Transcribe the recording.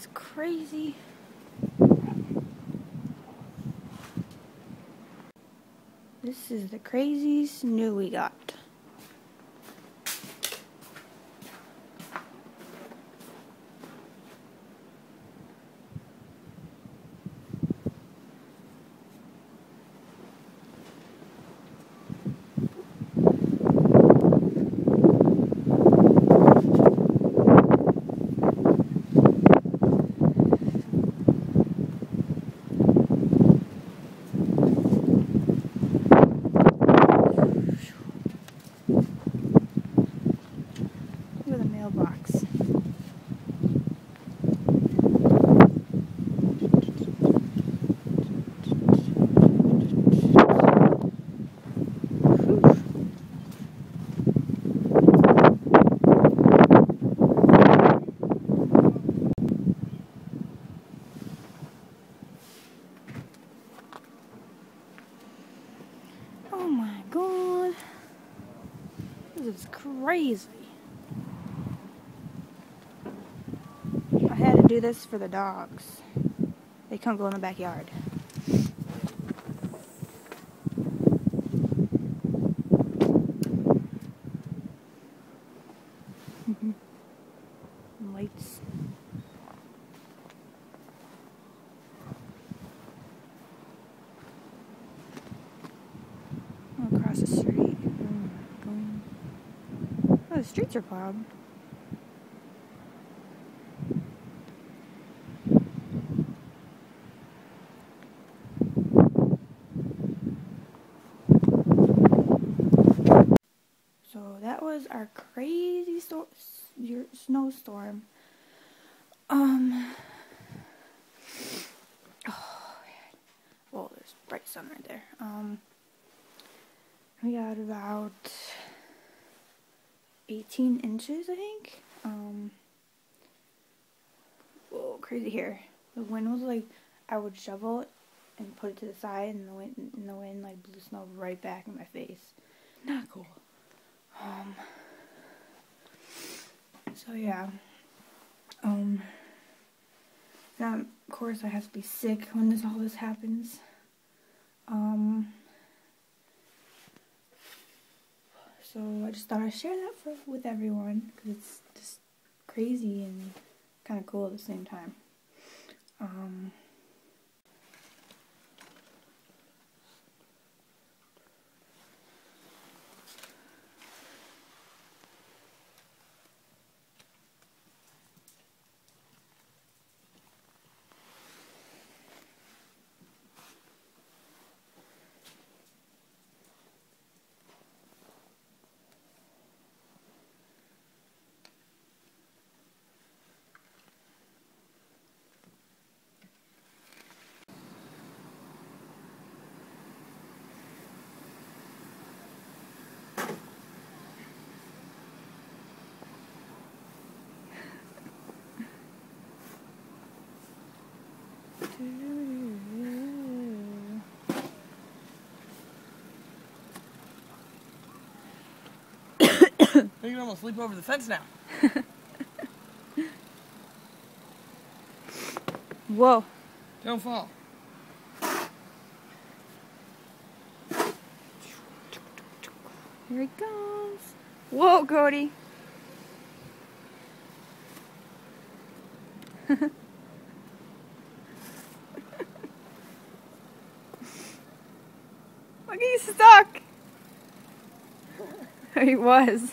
It's crazy. This is the craziest new we got. Look at the mailbox. Oh my god. This is crazy. I had to do this for the dogs. They can't go in the backyard. Lights. Across the street. Oh, the streets are plowed. So that was our crazy snowstorm. Oh, well, there's bright sun right there. We got about 18 inches, I think. Whoa, crazy here. The wind was like, I would shovel it and put it to the side, and the wind like blew snow right back in my face. Not cool. So yeah. Now, of course, I have to be sick when all this happens. So I just thought I'd share that with everyone, because it's just crazy and kind of cool at the same time. You can almost leap over the fence now. Whoa. Don't fall. Here he goes. Whoa, Cody. Look, he's stuck. He was.